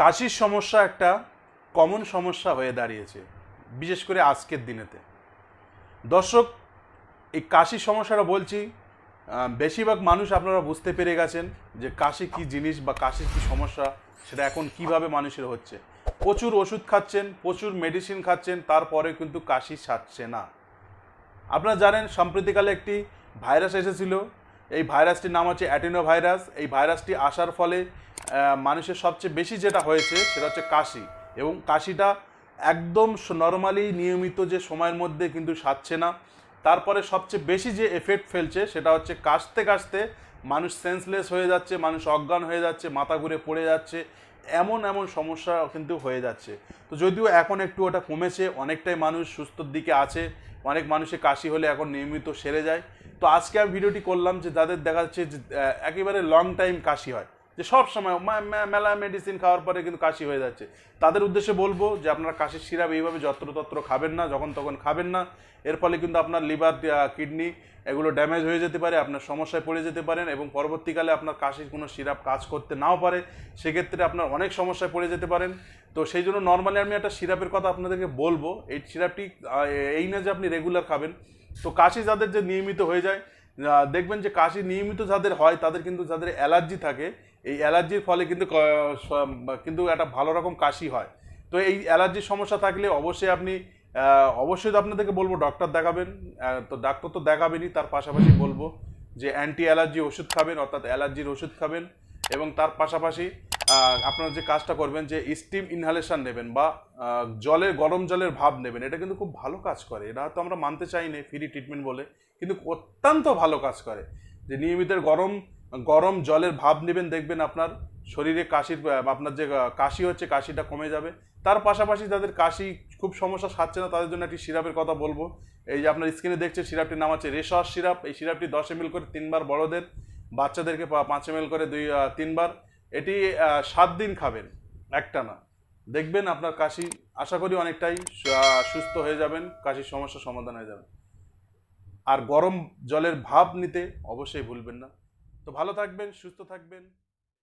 কাশির সমস্যা একটা কমন সমস্যা হয়ে দাঁড়িয়েছে, বিশেষ করে আজকের দিনেতে। দর্শক, এই কাশির সমস্যাটা বলছি, বেশিরভাগ মানুষ আপনারা বুঝতে পেরে গেছেন যে কাশি কী জিনিস বা কাশির কী সমস্যা, সেটা এখন কিভাবে মানুষের হচ্ছে। প্রচুর ওষুধ খাচ্ছেন, প্রচুর মেডিসিন খাচ্ছেন, তারপরে কিন্তু কাশি সারছে না। আপনারা জানেন সাম্প্রতিককালে একটি ভাইরাস এসেছিল। এই ভাইরাসটির নাম হচ্ছে অ্যাডিনো ভাইরাস। এই ভাইরাসটি আসার ফলে মানুষের সবচেয়ে বেশি যেটা হয়েছে সেটা হচ্ছে কাশি, এবং কাশিটা একদম নর্মালি নিয়মিত যে সময়ের মধ্যে কিন্তু সারছে না। তারপরে সবচেয়ে বেশি যে এফেক্ট ফেলছে সেটা হচ্ছে কাশতে কাশতে মানুষ সেন্সলেস হয়ে যাচ্ছে, মানুষ অজ্ঞান হয়ে যাচ্ছে, মাথা ঘুরে পড়ে যাচ্ছে, এমন এমন সমস্যা কিন্তু হয়ে যাচ্ছে। তো যদিও এখন একটু ওটা কমেছে, অনেকটাই মানুষ সুস্থর দিকে আছে, অনেক মানুষের কাশি হলে এখন নিয়মিত সেরে যায়। তো আজকে আমি ভিডিওটি করলাম যে যাদের দেখা যাচ্ছে যে একেবারে লং টাইম কাশি হয়, যে সব সময় মেলা মেডিসিন খাওয়ার পরে কিন্তু কাশি হয়ে যাচ্ছে, তাদের উদ্দেশ্যে বলবো যে আপনারা কাশির সিরাপ এইভাবে যত্রতত্র খাবেন না, যখন তখন খাবেন না। এর ফলে কিন্তু আপনার লিভার, কিডনি এগুলো ড্যামেজ হয়ে যেতে পারে, আপনার সমস্যায় পড়ে যেতে পারেন, এবং পরবর্তীকালে আপনার কাশির কোনো সিরাপ কাজ করতে নাও পারে, সেক্ষেত্রে আপনার অনেক সমস্যায় পড়ে যেতে পারেন। তো সেই জন্য নর্মালি আমি একটা সিরাপের কথা আপনাদেরকে বলবো। এই সিরাপটি এই না যে আপনি রেগুলার খাবেন। তো কাশি যাদের যে নিয়মিত হয়ে যায়, দেখবেন যে কাশি নিয়মিত যাদের হয় তাদের কিন্তু, যাদের অ্যালার্জি থাকে, এই অ্যালার্জির ফলে কিন্তু কিন্তু একটা ভালো রকম কাশি হয়। তো এই অ্যালার্জির সমস্যা থাকলে অবশ্যই আপনি অবশ্যই তো আপনাদেরকে বলবো ডক্টর দেখাবেন। তো ডাক্তার তো দেখাবেনই, তার পাশাপাশি বলবো যে অ্যান্টি অ্যালার্জি ওষুধ খাবেন, অর্থাৎ অ্যালার্জির ওষুধ খাবেন। এবং তার পাশাপাশি আপনারা যে কাজটা করবেন যে স্টিম ইনহালেশন নেবেন, বা গরম জলের ভাব নেবেন। এটা কিন্তু খুব ভালো কাজ করে। এটা হয়তো আমরা মানতে চাই না ফ্রি ট্রিটমেন্ট বলে, কিন্তু অত্যন্ত ভালো কাজ করে। যে নিয়মিত গরম গরম জলের ভাব নেবেন, দেখবেন আপনার শরীরে কাশির, আপনার যে কাশি হচ্ছে কাশিটা কমে যাবে। তার পাশাপাশি যাদের কাশি খুব সমস্যা সারছে না, তাদের জন্য একটি সিরাপের কথা বলবো। এই যে আপনার স্ক্রিনে দেখছেন, সিরাপটির নাম হচ্ছে রেশস সিরাপ। এই সিরাপটি 10 ml করে 3 বার বড়দের, বাচ্চাদেরকে 5 ml করে 3 বার। এটি 7 দিন খাবেন একটানা, দেখবেন আপনার কাশি আশা করি অনেকটাই সুস্থ হয়ে যাবেন, কাশির সমস্যার সমাধান হয়ে যাবে। আর গরম জলের ভাপ নিতে অবশ্যই ভুলবেন না। তো ভালো থাকবেন, সুস্থ থাকবেন।